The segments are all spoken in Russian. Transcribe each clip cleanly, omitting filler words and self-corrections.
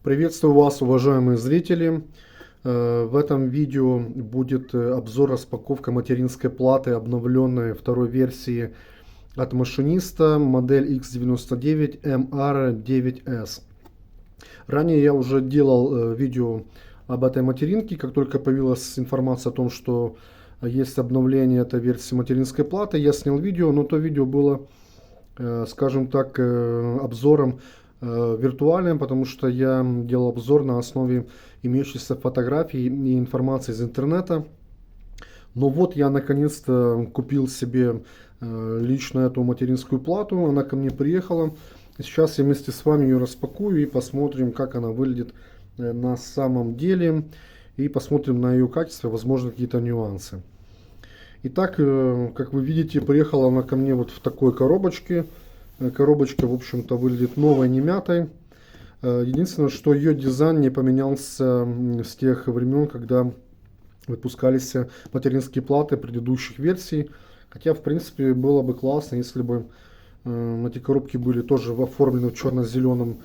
Приветствую вас, уважаемые зрители. В этом видео будет обзор распаковка материнской платы обновленной второй версии от машиниста модель X99 MR9S. Ранее я уже делал видео об этой материнке, как только появилась информация о том, что есть обновление этой версии материнской платы, я снял видео, но то видео было, скажем так, обзором виртуальным, потому что я делал обзор на основе имеющихся фотографий и информации из интернета. Но вот я наконец-то купил себе лично эту материнскую плату, она ко мне приехала. Сейчас я вместе с вами ее распакую и посмотрим, как она выглядит на самом деле. И посмотрим на ее качество, возможно, какие-то нюансы. Итак, как вы видите, приехала она ко мне вот в такой коробочке. Коробочка, в общем-то, выглядит новой, не мятой. Единственное, что ее дизайн не поменялся с тех времен, когда выпускались материнские платы предыдущих версий. Хотя, в принципе, было бы классно, если бы эти коробки были тоже оформлены в черно-зеленом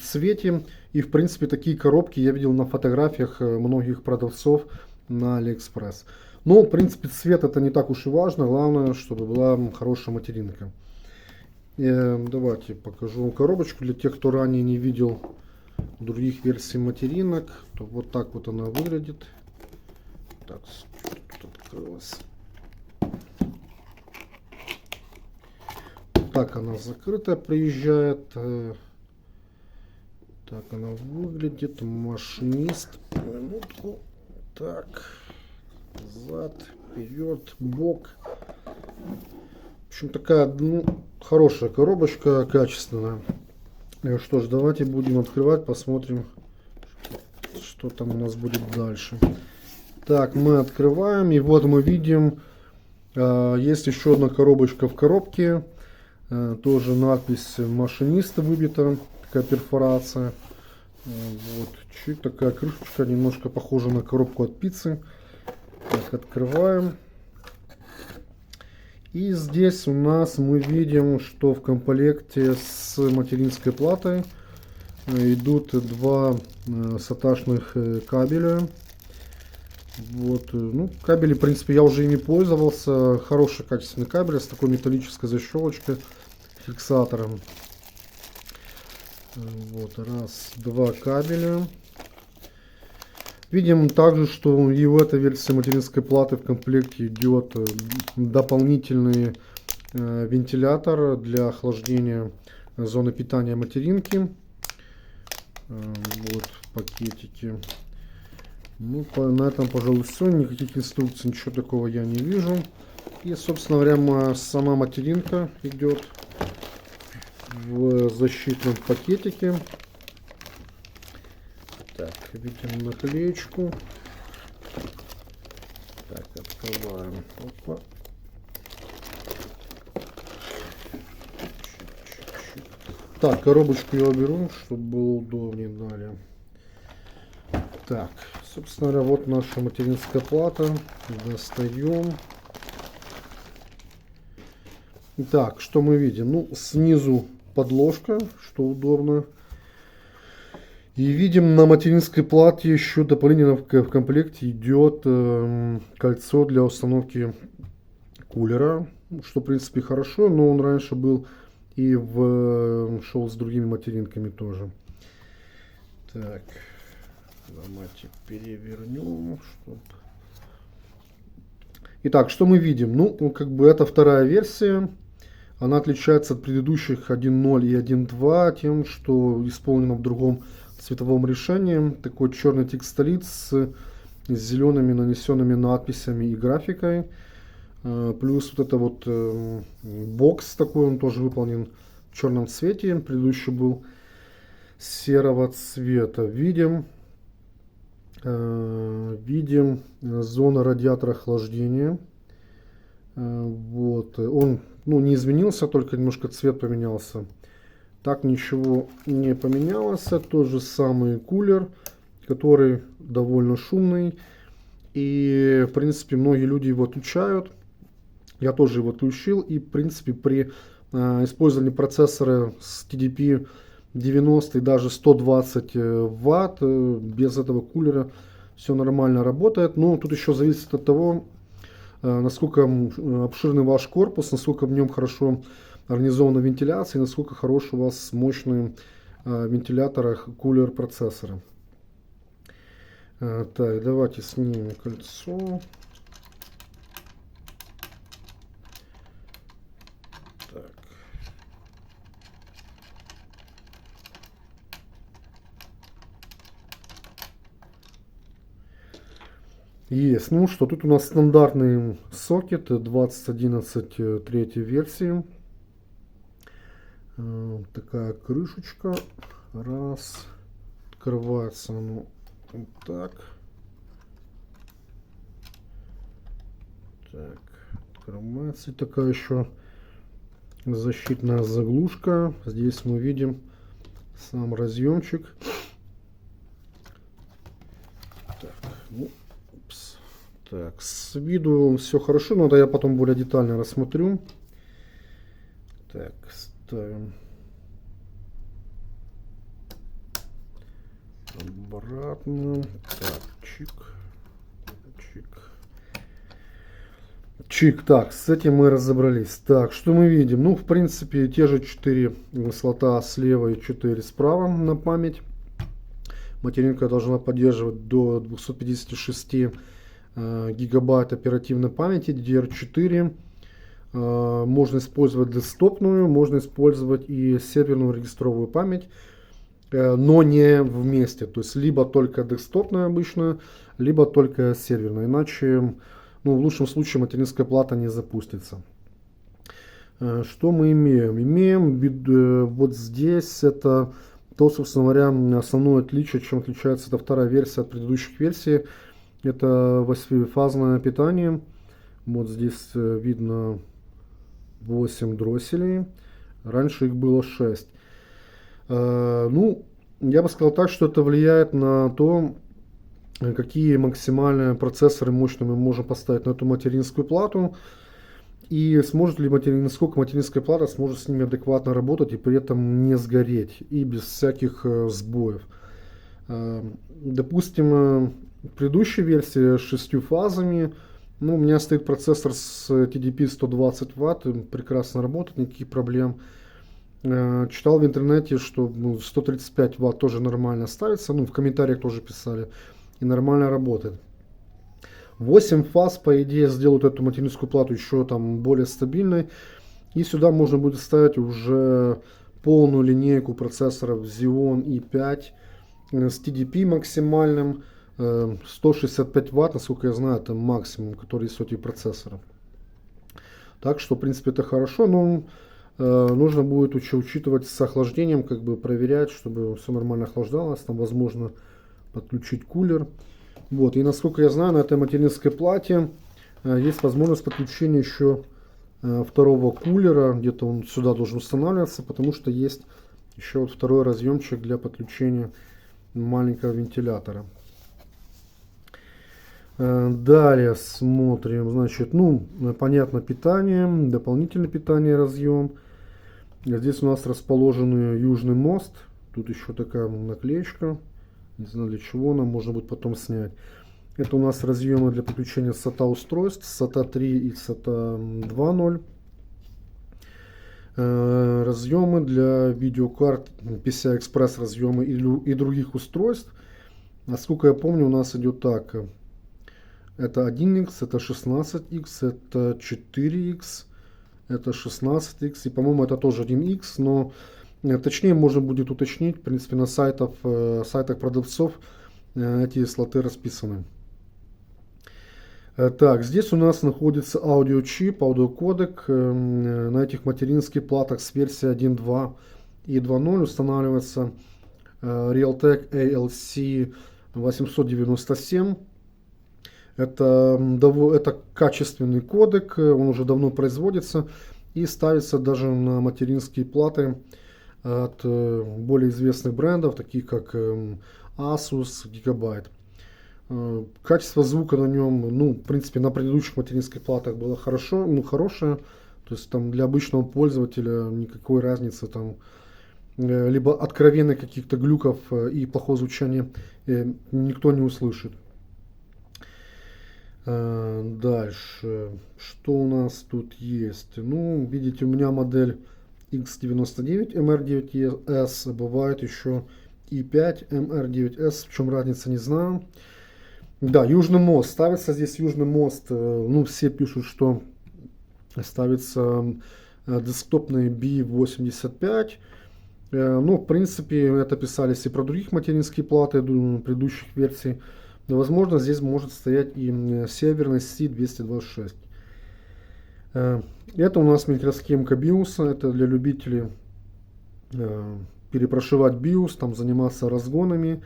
цвете. И, в принципе, такие коробки я видел на фотографиях многих продавцов на AliExpress. Но, в принципе, цвет это не так уж и важно. Главное, чтобы была хорошая материнка. Давайте покажу коробочку для тех, кто ранее не видел других версий материнок. То вот так вот она выглядит. Так, тут открылась. Так она закрытая приезжает. Так она выглядит. Машинист. Минутку. Так. Зад, вперед, бок. В общем, такая, хорошая коробочка, качественная. Что ж, давайте будем открывать, посмотрим, что там у нас будет дальше. Так, мы открываем, и вот мы видим, есть еще одна коробочка в коробке. Тоже надпись машиниста выбита, такая перфорация. Вот, чуть такая крышечка, немножко похожа на коробку от пиццы. Так, открываем. И здесь у нас мы видим, что в комплекте с материнской платой идут два саташных кабеля. Вот, ну, кабели, в принципе, я уже ими пользовался. Хороший качественный кабель с такой металлической защелочкой, фиксатором. Вот, раз, два кабеля. Видим также, что и в этой версии материнской платы в комплекте идет дополнительный вентилятор для охлаждения зоны питания материнки. Вот в пакетике. Ну, на этом, пожалуй, все. Никаких инструкций, ничего такого я не вижу. И, собственно говоря, сама материнка идет в защитном пакетике. Так, видим наклеечку. Так, открываем. Опа. Так, коробочку я уберу, чтобы было удобнее далее. Так, собственно говоря, вот наша материнская плата. Достаем. Так, что мы видим? Ну, снизу подложка, что удобно. И видим, на материнской плате еще дополнительно в комплекте идет кольцо для установки кулера, что в принципе хорошо, но он раньше был и шел с другими материнками тоже. Так, давайте перевернем. Итак, что мы видим? Ну, как бы это вторая версия. Она отличается от предыдущих 1.0 и 1.2 тем, что исполнена в другом цветовом решении. Такой черный текстолит с зелеными нанесенными надписями и графикой. Плюс вот это вот бокс такой, он тоже выполнен в черном цвете. Предыдущий был серого цвета. Видим зона радиатора охлаждения. Вот, он не изменился, только немножко цвет поменялся. Так ничего не поменялось. Тот же самый кулер, который довольно шумный. И в принципе многие люди его отключают. Я тоже его отключил. И в принципе при использовании процессора с TDP 90 и даже 120 ватт. Без этого кулера все нормально работает. Но тут еще зависит от того, насколько обширный ваш корпус, насколько в нем хорошо организована вентиляция, насколько хороший у вас мощный вентилятор кулер процессора. Так, давайте снимем кольцо. Так. Есть. Ну что, тут у нас стандартный сокет 2011 третьей версии. Такая крышечка. Раз. Открывается оно вот так. Так. Открывается. И такая еще защитная заглушка. Здесь мы видим сам разъемчик. Так, ну, так, с виду все хорошо, но это я потом более детально рассмотрю. Так, ставим обратно. Так, чик, чик, чик. Так, с этим мы разобрались. Так, что мы видим? Ну, в принципе, те же 4 слота слева и 4 справа на память. Материнка должна поддерживать до 256 гигабайт оперативной памяти DDR4. Можно использовать десктопную, можно использовать и серверную регистровую память, но не вместе. То есть либо только десктопная обычная, либо только серверная. Иначе, ну, в лучшем случае материнская плата не запустится. Что мы имеем? Имеем вот здесь это то, собственно говоря, основное отличие, чем отличается эта вторая версия от предыдущих версий. Это 8-фазное питание. Вот здесь видно 8 дросселей. Раньше их было 6. Ну, я бы сказал так, что это влияет на то, какие максимальные процессоры мощные мы можем поставить на эту материнскую плату. И сможет ли насколько материнская плата сможет с ними адекватно работать и при этом не сгореть. И без всяких сбоев. Допустим, в предыдущей версии с 6 фазами, ну, у меня стоит процессор с TDP 120 Вт, прекрасно работает, никаких проблем. Читал в интернете, что 135 Вт тоже нормально ставится, ну, в комментариях тоже писали, и нормально работает. 8 фаз, по идее, сделают эту материнскую плату еще там более стабильной, и сюда можно будет ставить уже полную линейку процессоров Xeon i5 с TDP максимальным. 165 Вт, насколько я знаю, это максимум, который есть у этих процессоров. Так что, в принципе, это хорошо, но нужно будет учитывать с охлаждением, как бы проверять, чтобы все нормально охлаждалось. Там возможно подключить кулер. Вот, и насколько я знаю, на этой материнской плате есть возможность подключения еще второго кулера. Где-то он сюда должен устанавливаться, потому что есть еще вот второй разъемчик для подключения маленького вентилятора. Далее смотрим, значит, ну, понятно, питание, дополнительное питание разъем. Здесь у нас расположен южный мост. Тут еще такая наклеечка. Не знаю для чего она, можно будет потом снять. Это у нас разъемы для подключения SATA устройств, SATA 3 и SATA 2.0. Разъемы для видеокарт, PCI-Express разъемы и других устройств. Насколько я помню, у нас идет так. Это 1X, это 16X, это 4X, это 16X и, по-моему, это тоже 1X, но точнее можно будет уточнить, в принципе, на сайтах продавцов эти слоты расписаны. Так, здесь у нас находится аудиочип, аудиокодек. На этих материнских платах с версии 1.2 и 2.0 устанавливается Realtek ALC 897. Это качественный кодек, он уже давно производится и ставится даже на материнские платы от более известных брендов, таких как Asus, Gigabyte. Качество звука на нем, ну, в принципе, на предыдущих материнских платах было хорошее, то есть там для обычного пользователя никакой разницы там либо откровенных каких-то глюков и плохого звучания никто не услышит. Дальше, что у нас тут есть? Ну, видите, у меня модель X99 MR9S, бывает еще i5 MR9S, в чем разница, не знаю. Да, Южный мост, ставится здесь Южный мост, ну, все пишут, что ставится десктопный B85, ну, в принципе, это писались и про других материнские платы предыдущих версий. Возможно, здесь может стоять и серверный C226. Это у нас микросхемка BIOS. Это для любителей перепрошивать BIOS, там заниматься разгонами.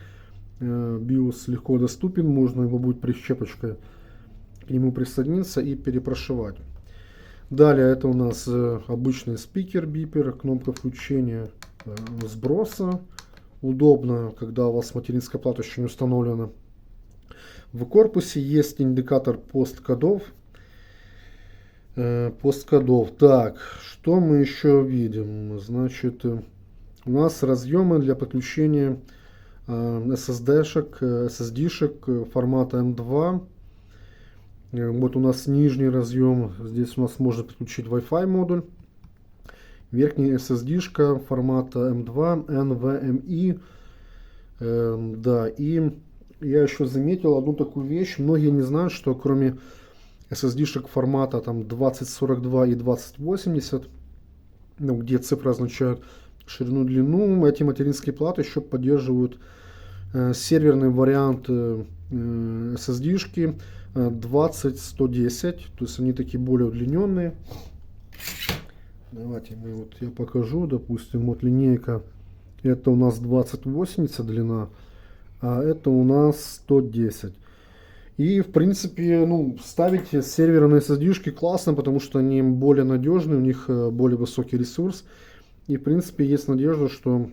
BIOS легко доступен, можно его будет прищепочкой к нему присоединиться и перепрошивать. Далее это у нас обычный спикер бипер, кнопка включения, сброса. Удобно, когда у вас материнская плата еще не установлена. В корпусе есть индикатор посткодов. Так, что мы еще видим? Значит, у нас разъемы для подключения SSD-шек формата M2. Вот у нас нижний разъем. Здесь у нас можно подключить Wi-Fi модуль. Верхний SSD-шка формата M2 NVMe. Да, и я еще заметил одну такую вещь. Многие не знают, что кроме SSD-шек формата там 2042 и 2080, ну, где цифры означают ширину, длину, эти материнские платы еще поддерживают серверный вариант SSD-шки 20110, то есть они такие более удлиненные. Давайте я покажу, допустим, вот линейка, это у нас 2080 длина, а это у нас 110. И в принципе, ну, ставить серверные SSD-шки классно, потому что они более надежные, у них более высокий ресурс. И в принципе есть надежда, что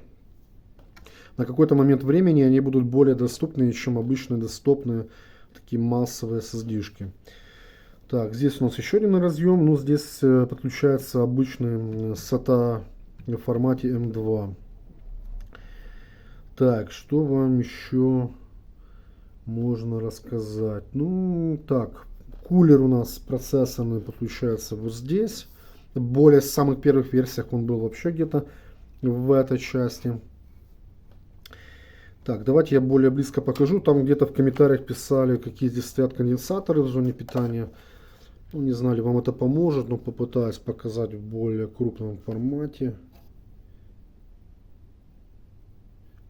на какой-то момент времени они будут более доступны, чем обычные десктопные такие массовые SSD-шки. Так, здесь у нас еще один разъем, но здесь подключается обычный SATA в формате M2. Так, что вам еще можно рассказать? Ну, так, кулер у нас процессорный подключается вот здесь. Более в самых первых версиях он был вообще где-то в этой части. Так, давайте я более близко покажу. Там где-то в комментариях писали, какие здесь стоят конденсаторы в зоне питания. Ну, не знаю, ли вам это поможет, но попытаюсь показать в более крупном формате.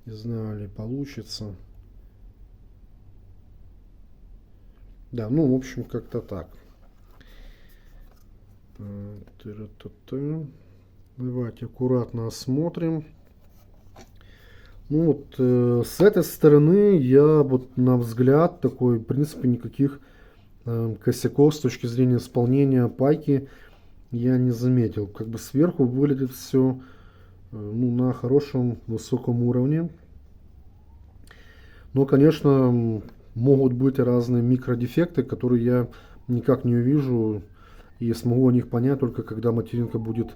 Не знаю, ли получится. Да, ну, в общем, как-то так. Давайте аккуратно осмотрим. Ну вот, с этой стороны я вот на взгляд такой, в принципе, никаких косяков с точки зрения исполнения пайки я не заметил. Как бы сверху выглядит все ну, на хорошем высоком уровне. Но, конечно, могут быть разные микродефекты, которые я никак не увижу и смогу о них понять только когда материнка будет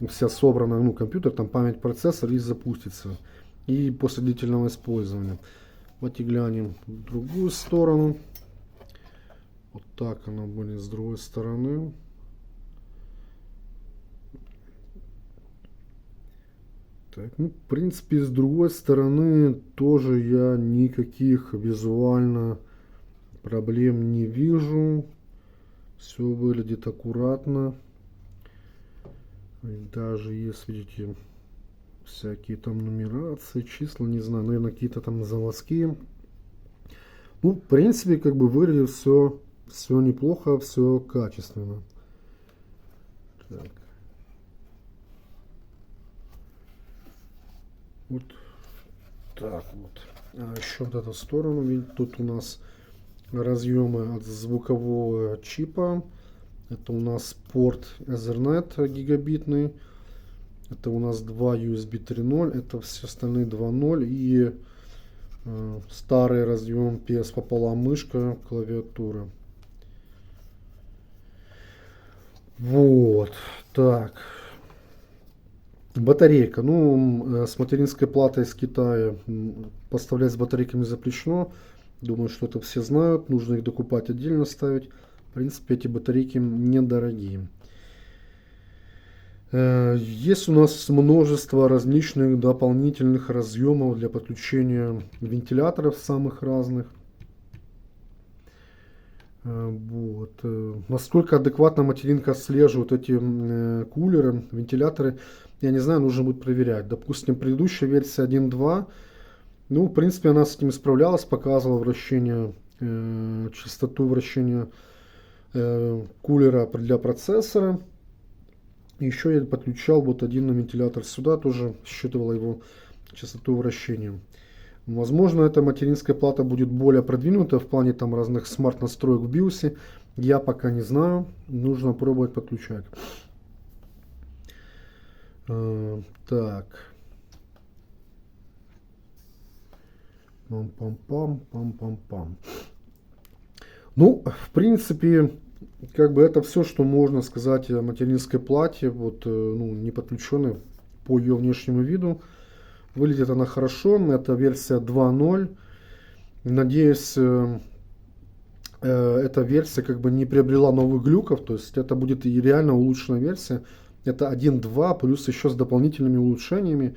вся собрана, ну, компьютер, там память процессора и запустится. И после длительного использования. Давайте глянем в другую сторону. Вот так она будет с другой стороны. Так, ну, в принципе, с другой стороны тоже я никаких визуально проблем не вижу. Все выглядит аккуратно. И даже есть, видите, всякие там нумерации, числа, не знаю, наверное, какие-то там заводские. Ну, в принципе, как бы выглядит все неплохо, все качественно. Так. Вот так вот. А еще вот эту сторону, видите, тут у нас разъемы от звукового чипа. Это у нас порт Ethernet гигабитный. Это у нас 2 USB 3.0. Это все остальные 2.0. И старый разъем PS пополам мышка, клавиатура. Вот. Так. Батарейка. Ну, с материнской платой из Китая поставлять с батарейками запрещено. Думаю, что это все знают. Нужно их докупать отдельно ставить. В принципе, эти батарейки недорогие. Есть у нас множество различных дополнительных разъемов для подключения вентиляторов самых разных. Вот. Насколько адекватно материнка отслеживает эти кулеры, вентиляторы, я не знаю, нужно будет проверять. Допустим, предыдущая версия 1.2, ну, в принципе, она с этим справлялась, показывала вращение, частоту вращения кулера для процессора. Еще я подключал вот один вентилятор сюда, тоже считывала его частоту вращения. Возможно, эта материнская плата будет более продвинута в плане там разных смарт-настроек в BIOS. Я пока не знаю, нужно пробовать подключать. Так. Пам-пам-пам. Ну, в принципе, как бы это все, что можно сказать о материнской плате, вот, ну, не подключенной по ее внешнему виду. Выглядит она хорошо, это версия 2.0. Надеюсь, эта версия как бы не приобрела новых глюков, то есть это будет и реально улучшенная версия. Это 1.2 плюс еще с дополнительными улучшениями,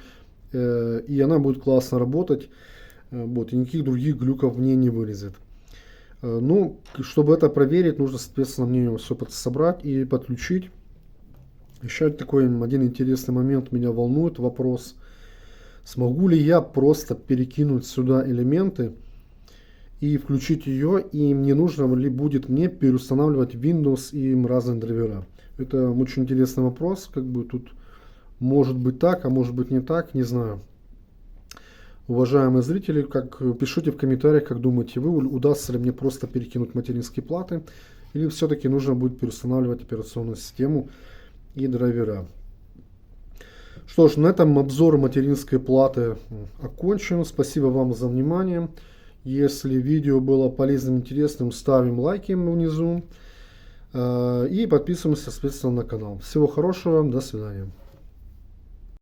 и она будет классно работать, вот, и никаких других глюков в ней не вылезет. Ну, чтобы это проверить, нужно, соответственно, мне все собрать и подключить. Еще такой один интересный момент меня волнует, вопрос. Смогу ли я просто перекинуть сюда элементы и включить ее, и не нужно ли будет мне переустанавливать Windows и разные драйвера? Это очень интересный вопрос, как бы тут может быть так, а может быть не так, не знаю. Уважаемые зрители, пишите в комментариях, как думаете вы, удастся ли мне просто перекинуть материнские платы, или все-таки нужно будет переустанавливать операционную систему и драйвера. Что ж, на этом обзор материнской платы окончен. Спасибо вам за внимание. Если видео было полезным и интересным, ставим лайки внизу и подписываемся, соответственно, на канал. Всего хорошего, до свидания.